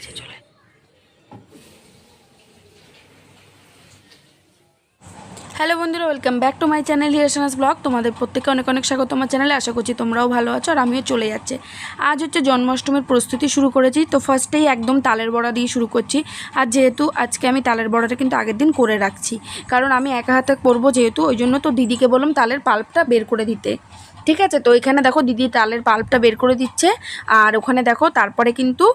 আছে চলে। হ্যালো বন্ধুরা, welcome back to my channel হিয়ারসানাস ব্লগ। তোমাদের প্রত্যেককে অনেক অনেক স্বাগত আমার চ্যানেলে। আশা করছি তোমরাও ভালো আছো আর আমিও চলে যাচ্ছে। আজ হচ্ছে জন্মাষ্টমীর প্রস্তুতি শুরু করেছি। তো ফার্স্টেই একদম তালের বড়া দিয়ে শুরু করছি। আর যেহেতু আজকে আমি তালের বড়াটা কিন্তু আগের দিন করে রাখছি, কারণ আমি একা হাতে করবো যেহেতু, ওই জন্য তো দিদিকে বললাম তালের পাল্পটা বের করে দিতে। ঠিক আছে, তো এখানে দেখো দিদি তালের পাল্পটা বের করে দিচ্ছে। আর ওখানে দেখো তারপরে কিন্তু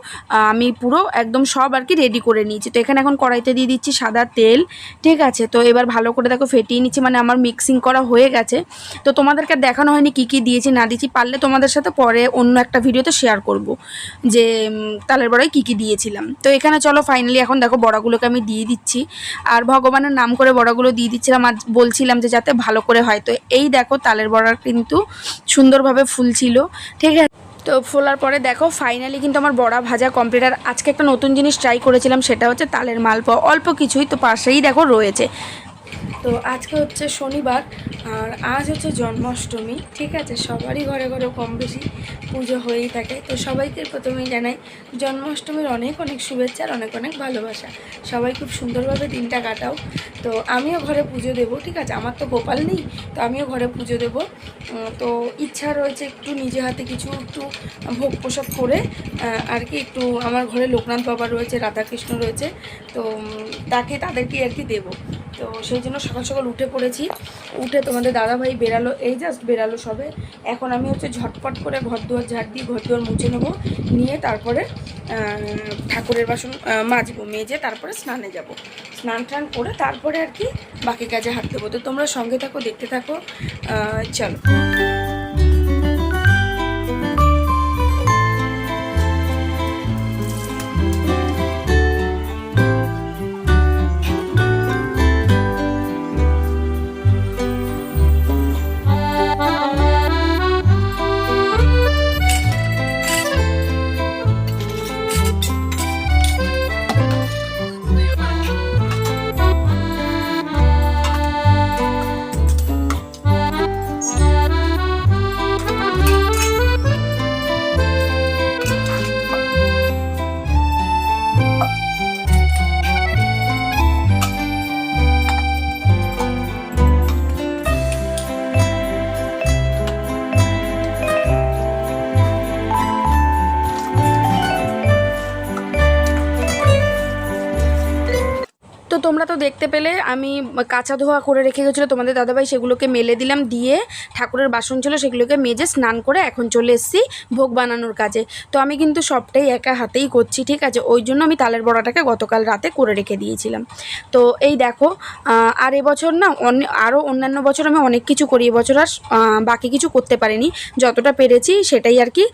আমি পুরো একদম সব আর কি রেডি করে নিয়েছি। তো এখানে এখন কড়াইতে দিয়ে দিচ্ছি সাদা তেল। ঠিক আছে, তো এবার ভালো করে দেখো ফেটিয়ে নিচ্ছি, মানে আমার মিক্সিং করা হয়ে গেছে। তো তোমাদেরকে দেখানো হয়নি কী কী দিয়েছি না দিয়েছি, পারলে তোমাদের সাথে পরে অন্য একটা ভিডিওতে শেয়ার করব যে তালের বড়ায় কী কী দিয়েছিলাম। তো এখানে চলো ফাইনালি এখন দেখো বড়াগুলোকে আমি দিয়ে দিচ্ছি। আর ভগবানের নাম করে বড়াগুলো দিয়ে দিচ্ছিলাম আর বলছিলাম যে যাতে ভালো করে হয়। তো এই দেখো তালের বড়া কিন্তু সুন্দরভাবে ফুলছিল। ঠিক আছে, তো ফোলার পরে দেখো ফাইনালি কিন্তু আমার বড়া ভাজা কমপ্লিট। আর আজকে একটা নতুন জিনিস ট্রাই করেছিলাম, সেটা হচ্ছে তালের মালপোয়া। অল্প কিছুই তো পাশেই দেখো রয়েছে। তো আজকে হচ্ছে শনিবার আর আজ হচ্ছে জন্মাষ্টমী। ঠিক আছে, সবারই ঘরে ঘরে কম বেশি পুজো হয়েই থাকে। তো সবাইকে প্রথমেই জানাই জন্মাষ্টমীর অনেক অনেক শুভেচ্ছা আর অনেক অনেক ভালোবাসা। সবাই খুব সুন্দরভাবে দিনটা কাটাও। তো আমিও ঘরে পুজো দেবো। ঠিক আছে, আমার তো গোপাল নেই, তো আমিও ঘরে পুজো দেবো। তো ইচ্ছা রয়েছে একটু নিজে হাতে কিছু একটু ভোগ প্রসাদ করে আর কি একটু, আমার ঘরে লোকনাথ বাবা রয়েছে, রাধাকৃষ্ণ রয়েছে, তো তাদেরকে আর কি দেবো। তো সেই জন্য সকাল সকাল উঠে পড়েছি। উঠে তোমাদের দাদাভাই বেরালো, এই জাস্ট বেরালো সবে। এখন আমি হচ্ছে ঝটপট করে ঘর দুয়ার ঝাড় দিয়ে ঘর দুয়ার মুছে নেবো, নিয়ে তারপরে ঠাকুরের বাসন মাজবো, মেজে তারপরে স্নানে যাব। স্নান টান করে তারপরে আর কি বাকি কাজে হাত দেবো। তো তোমরা সঙ্গে থাকো, দেখতে থাকো, চলো। তো তোমরা তো দেখতে পেলে আমি কাঁচা ধোয়া করে রেখে গেছিলো তোমাদের দাদাভাই, সেগুলোকে মেলে দিলাম, দিয়ে ঠাকুরের বাসন ছিল সেগুলোকে মেজে স্নান করে এখন চলে এসেছি ভোগ বানানোর কাজে। তো আমি কিন্তু সবটাই একা হাতেই করছি। ঠিক আছে, ওই জন্য আমি তালের বড়াটাকে গতকাল রাতে করে রেখে দিয়েছিলাম। তো এই দেখো, আর এবছর না আরও অন্যান্য বছর আমি অনেক কিছু করি, এবছর আর বাকি কিছু করতে পারিনি, যতটা পেরেছি সেটাই আর কি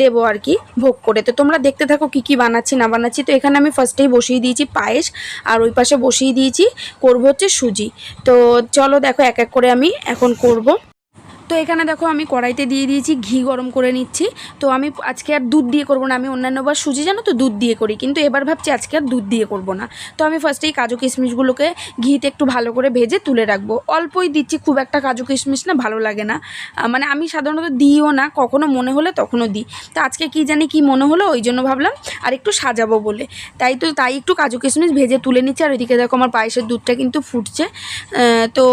দেবো আর কি ভোগ করে। তো তোমরা দেখতে থাকো কী কী বানাচ্ছি না বানাচ্ছি। তো এখানে আমি ফার্স্টেই বসিয়ে দিয়েছি পায়েস, আর ওই পাশে বসিয়ে দিয়েছি করব হচ্ছে সুজি। তো চলো দেখো এক এক করে আমি এখন করব। তো এখানে দেখো আমি কড়াইতে দিয়ে দিয়েছি ঘি গরম করে নিচ্ছি। তো আমি আজকে আর দুধ দিয়ে করব না, আমি অন্যান্যবার সুজি জানো তো দুধ দিয়ে করি, কিন্তু এবার ভাবছি আজকে আর দুধ দিয়ে করব না। তো আমি ফার্স্টেই কাজু কিশমিশগুলোকে ঘিতে একটু ভালো করে ভেজে তুলে রাখবো। অল্পই দিচ্ছি, খুব একটা কাজু কিশমিশ না, ভালো লাগে না, মানে আমি সাধারণত দিইও না, কখনো মনে হলে তখনও দিই। তো আজকে কি জানি কি মনে হলো, ওই জন্য ভাবলাম আর একটু সাজাবো বলে, তাই একটু কাজু কিশমিশ ভেজে তুলে নিচ্ছি। আর ওইদিকে দেখো আমার পায়েসের দুধটা কিন্তু ফুটছে। তো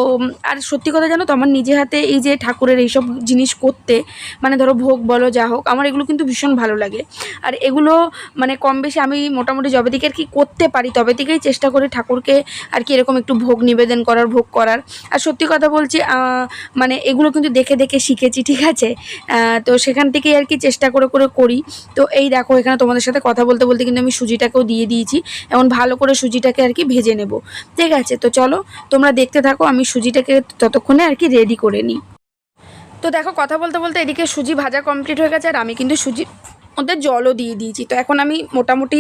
আর সত্যি কথা জানো তো, আমার নিজে হাতে এই যে ঠাকুরের এইসব জিনিস করতে, মানে ধরো ভোগ বলো যা হোক, আমার এগুলো কিন্তু ভীষণ ভালো লাগে। আর এগুলো মানে কম বেশি আমি মোটামুটি যবে থেকে আর কি করতে পারি তবে থেকেই চেষ্টা করি ঠাকুরকে আর কি এরকম একটু ভোগ নিবেদন করার, ভোগ করার। আর সত্যি কথা বলছি, মানে এগুলো কিন্তু দেখে দেখে শিখেছি। ঠিক আছে, তো সেখান থেকেই আর কি চেষ্টা করে করে করি। তো এই দেখো এখানে তোমাদের সাথে কথা বলতে বলতে কিন্তু আমি সুজিটাকেও দিয়ে দিয়েছি, এমন ভালো করে সুজিটাকে আর কি ভেজে নেব। ঠিক আছে, তো চলো তোমরা দেখতে থাকো, আমি সুজিটাকে ততক্ষণে আর কি রেডি করে নিই। তো দেখো কথা বলতে বলতে এদিকে সুজি ভাজা কমপ্লিট হয়ে গেছে, আর আমি কিন্তু সুজির মধ্যে জলও দিয়ে দিয়েছি। তো এখন আমি মোটামুটি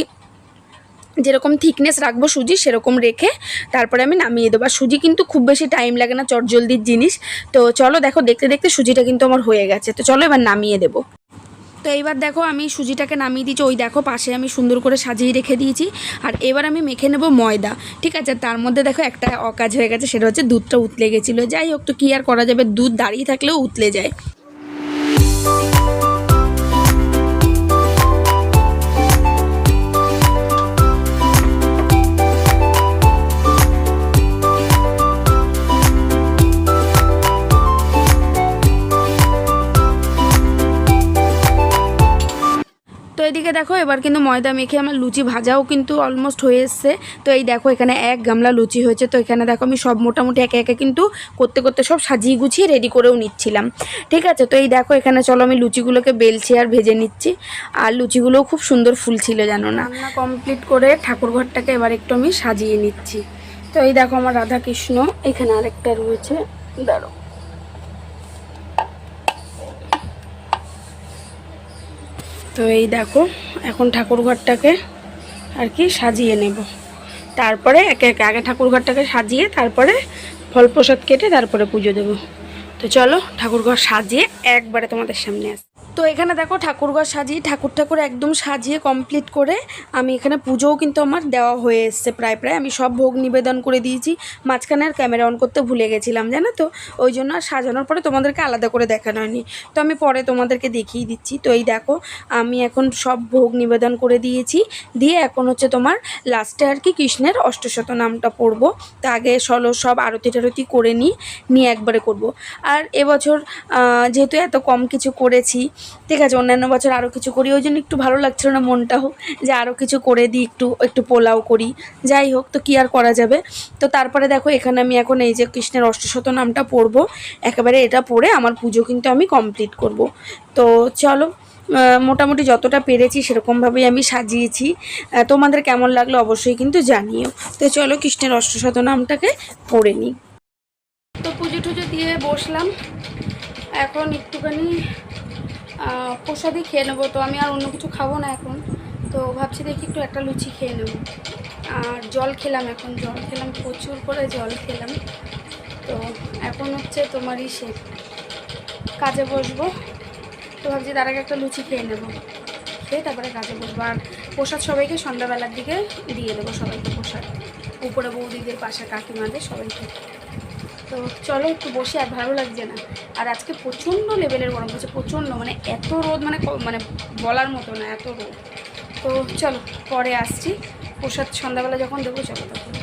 যেরকম থিকনেস রাখবো সুজি সেরকম রেখে তারপরে আমি নামিয়ে দেবো। আর সুজি কিন্তু খুব বেশি টাইম লাগে না, চটজলদির জিনিস। তো চলো দেখো দেখতে দেখতে সুজিটা কিন্তু আমার হয়ে গেছে। তো চলো এবার নামিয়ে দেবো। তো এইবার দেখো আমি সুজিটাকে নামিয়ে দিয়েছি, ওই দেখো পাশে আমি সুন্দর করে সাজিয়ে রেখে দিয়েছি। আর এবার আমি মেখে নেব ময়দা। ঠিক আছে, তার মধ্যে দেখো একটা অকাজ হয়ে গেছে, সেটা হচ্ছে দুধটা উতলে গেছিলো। যাই হোক, তো কী আর করা যাবে, দুধ দাঁড়িয়ে থাকলেও উতলে যায়। দেখো এবার কিন্তু ময়দা মেখে আমার লুচি ভাজাও কিন্তু অলমোস্ট হয়ে এসছে। তো এই দেখো এখানে 1 গামলা লুচি হয়েছে। তো এখানে দেখো আমি সব মোটামুটি একে একে কিন্তু করতে করতে সব সাজিয়ে গুছিয়ে রেডি করেও নিচ্ছিলাম, ঠিক আছে। তো এই দেখো এখানে চলো আমি লুচিগুলোকে বেলছি আর ভেজে নিচ্ছি। আর লুচিগুলোও খুব সুন্দর ফুল ছিল জানো না। রান্না কমপ্লিট করে ঠাকুরঘরটাকে এবার একটু আমি সাজিয়ে নিচ্ছি। তো এই দেখো আমার রাধা কৃষ্ণ, এখানে আরেকটা রয়েছে, দাঁড়ো। তো এই দেখো এখন ঠাকুরঘরটাকে আর কি সাজিয়ে নেব। তারপরে একে একে আগে ঠাকুরঘরটাকে সাজিয়ে তারপরে ফল প্রসাদ কেটে তারপরে পুজো দেব। তো চলো ঠাকুরঘর সাজিয়ে একবারে তোমাদের সামনে আসি। তো এখানে দেখো ঠাকুরঘর সাজিয়ে ঠাকুর একদম সাজিয়ে কমপ্লিট করে আমি এখানে পুজোও কিন্তু আমার দেওয়া হয়ে এসছে প্রায় আমি সব ভোগ নিবেদন করে দিয়েছি। মাঝখানে আর ক্যামেরা অন করতে ভুলে গেছিলাম জানো তো, ওই জন্য আর সাজানোর পরে তোমাদেরকে আলাদা করে দেখানো হয়নি। তো আমি পরে তোমাদেরকে দেখিয়ে দিচ্ছি। তো এই দেখো আমি এখন সব ভোগ নিবেদন করে দিয়েছি, দিয়ে এখন হচ্ছে তোমার লাস্টে আর কি কৃষ্ণের অষ্টশত নামটা পড়বো। তো আগে সব আরতি টারতি করে নিয়ে একবারে করব। আর এবছর যেহেতু এত কম কিছু করেছি, ঠিক আছে, অন্যান্য বছর আরও কিছু করি, ওই জন্য একটু ভালো লাগছিল না মনটাও, যে আরও কিছু করে দিই, একটু পোলাও করি, যাই হোক। তো কী আর করা যাবে। তো তারপরে দেখো এখানে আমি এখন এই যে কৃষ্ণের অষ্টশত নামটা পড়বো, একেবারে এটা পড়ে আমার পুজো কিন্তু আমি কমপ্লিট করব। তো চলো মোটামুটি যতটা পেরেছি সেরকমভাবেই আমি সাজিয়েছি। তোমাদের কেমন লাগলো অবশ্যই কিন্তু জানিও। তো চলো কৃষ্ণের অষ্টশত নামটাকে পড়ে নিই। তো পুজো টুজো দিয়ে বসলাম, এখন একটুখানি প্রসাদই খেয়ে নেবো। তো আমি আর অন্য কিছু খাবো না এখন। তো ভাবছি দেখি একটু একটা লুচি খেয়ে নেবো। আর জল খেলাম, এখন জল খেলাম, প্রচুর করে জল খেলাম। তো এখন হচ্ছে তোমারই কাজে বসবো। তো ভাবছি তার আগে একটা লুচি খেয়ে নেবো, খেয়ে তারপরে কাজে বসবো। আর প্রসাদ সবাইকে সন্ধ্যাবেলার দিকে দিয়ে দেবো, সবাইকে প্রসাদ, উপরে বৌদিদের পাশে কাকিমাদের সবাইকে। তো চলো একটু বসে, আর ভালো লাগছে না। আর আজকে প্রচণ্ড লেভেলের গরম পড়ছে, প্রচণ্ড, মানে এত রোদ, মানে বলার মতো না, এত রোদ। তো চলো পরে আসছি, প্রসাদ সন্ধ্যাবেলা যখন দেবো চলো তখন।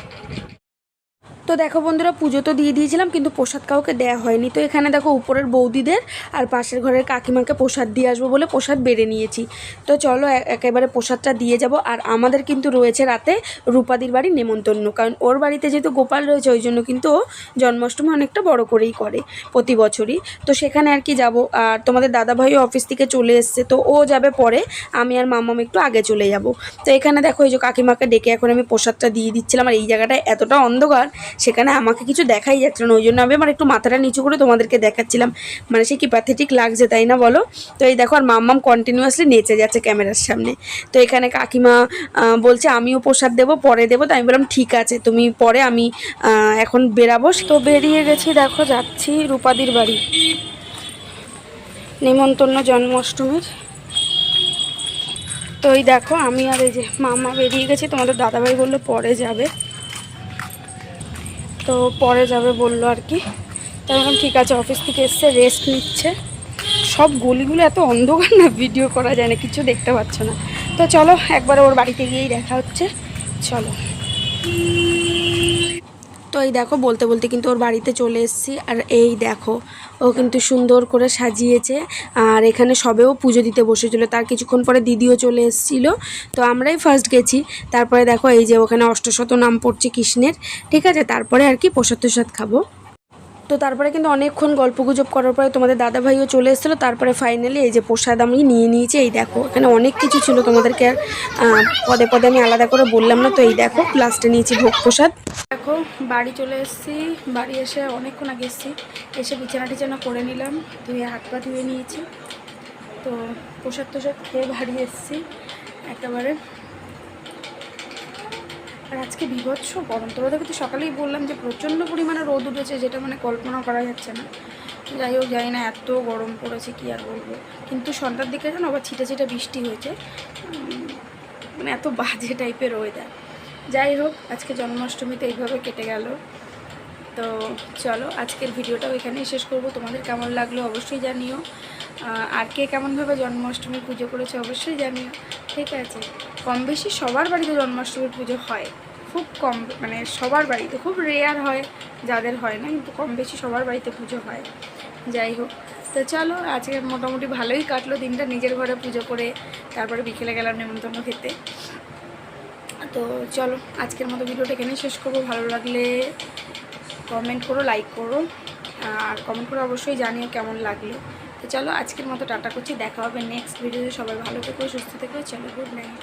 তো দেখো বন্ধুরা পুজো তো দিয়ে দিয়েছিলাম, কিন্তু প্রসাদ কাউকে দেওয়া হয়নি। তো এখানে দেখো উপরের বৌদিদের আর পাশের ঘরের কাকিমাকে প্রসাদ দিয়ে আসবো বলে প্রসাদ বেড়ে নিয়েছি। তো চলো একেবারে প্রসাদটা দিয়ে যাব। আর আমাদের কিন্তু রয়েছে রাতে রূপাদির বাড়ি নেমন্তন্ন, কারণ ওর বাড়িতে যেহেতু গোপাল রয়েছে ওই জন্য কিন্তু ও জন্মাষ্টমী অনেকটা বড় করেই করে প্রতি বছরই। তো সেখানে আর কি যাব। আর তোমাদের দাদাভাইও অফিস থেকে চলে এসছে, তো ও যাবে পরে, আমি আর মাম্মাম একটু আগে চলে যাব। তো এখানে দেখো এই যে কাকিমাকে ডেকে এখন আমি প্রসাদটা দিয়ে দিচ্ছিলাম। আর এই জায়গাটায় এতটা অন্ধকার, সেখানে আমাকে কিছু দেখাই যাচ্ছিল না, ওই জন্য আমি আমার একটু মাথাটা নিচু করে তোমাদেরকে দেখাচ্ছিলাম। মানে সে কি প্যাথেটিক লাগছে তাই না বলো। তো এই দেখো আর মাম্মাম কন্টিনিউয়াসলি নেচে যাচ্ছে ক্যামেরার সামনে। তো এখানে কাকিমা বলছে আমিও প্রসাদ দেবো, পরে দেবো। তো আমি বললাম ঠিক আছে তুমি পরে, আমি এখন বেরাবো। তো বেরিয়ে গেছি, দেখো যাচ্ছি রূপাদির বাড়ি নেমন্তন্ন জন্মাষ্টমীর। তো এই দেখো আমি আর এই যে মামা বেরিয়ে গেছি, তোমাদের দাদাভাই বললো পরে যাবে, তো পরে যাবে বললো আর কি। তাই বললাম ঠিক আছে, অফিস থেকে এসছে রেস্ট নিচ্ছে। সব গলিগুলো এত অন্ধকার না, ভিডিও করা যায় না, কিছু দেখতে পাচ্ছ না। তো চলো একবারে ওর বাড়িতে গিয়েই দেখা হচ্ছে, চলো। তো এই দেখো বলতে বলতে কিন্তু ওর বাড়িতে চলে এসেছি। আর এই দেখো ও কিন্তু সুন্দর করে সাজিয়েছে। আর এখানে সবেও পুজো দিতে বসেছিল, তার কিছুক্ষণ পরে দিদিও চলে এসেছিলো। তো আমরাই ফার্স্ট গেছি। তারপরে দেখো এই যে ওখানে অষ্টশত নাম পড়ছে কৃষ্ণের, ঠিক আছে। তারপরে আর কি প্রসাদ টসাদ খাবো। তো তারপরে কিন্তু অনেকক্ষণ গল্পগুজব করার পরে তোমাদের দাদাভাইও চলে এসেছিলো। তারপরে ফাইনালি এই যে প্রসাদ আমি নিয়ে নিয়েছি। এই দেখো এখানে অনেক কিছু ছিল, তোমাদেরকে আর পদে পদে আমি আলাদা করে বললাম না। তো এই দেখো লাস্টে নিয়েছি ভোগ প্রসাদ। দেখো বাড়ি চলে এসেছি, বাড়ি এসে অনেকক্ষণ আগে এসেছি, এসে বিছানা টিছানা করে নিলাম, ধুয়ে হাত পা ধুয়ে নিয়েছি। তো প্রসাদ টোসাদ খেয়ে বাড়ি এসেছি একেবারে। আর আজকে বিভৎস গরম, তোমাদেরকে তো সকালেই বললাম যে প্রচণ্ড পরিমাণে রোদ উঠেছে, যেটা মানে কল্পনা করা যাচ্ছে না। যাই হোক জানি না এত গরম পড়েছে কি আর বলবো। কিন্তু সন্ধ্যার দিকে যেন আবার ছিটে ছিটে বৃষ্টি হয়েছে, মানে এত বাজে টাইপের ওয়েদার। যাই হোক আজকে জন্মাষ্টমীতে এইভাবে কেটে গেল। তো চলো আজকের ভিডিওটাও এখানেই শেষ করব। তোমাদের কেমন লাগলো অবশ্যই জানিও, আর কে কেমনভাবে জন্মাষ্টমীর পুজো করেছে অবশ্যই জানিও, ঠিক আছে। কম বেশি সবার বাড়িতে জন্মাষ্টমীর পুজো হয়, খুব কম, মানে সবার বাড়িতে, খুব রেয়ার হয় যাদের হয় না, কিন্তু কম বেশি সবার বাড়িতে পুজো হয়। যাই হোক, তো চলো আজকে মোটামুটি ভালোই কাটলো দিনটা, নিজের ঘরে পুজো করে তারপরে বিকেলে গেলাম নেমন্তন্ন খেতে। তো চলো আজকের মতো ভিডিওটা এখানেই শেষ করবো। ভালো লাগলে কমেন্ট করো, লাইক করো, আর কমেন্ট করে অবশ্যই জানিও কেমন লাগলো। তো চলো আজকের মতো টাটা করছি, দেখা হবে নেক্সট ভিডিওতে। সবাই ভালো থেকো, সুস্থ থেকো, চলো গুড নাইট।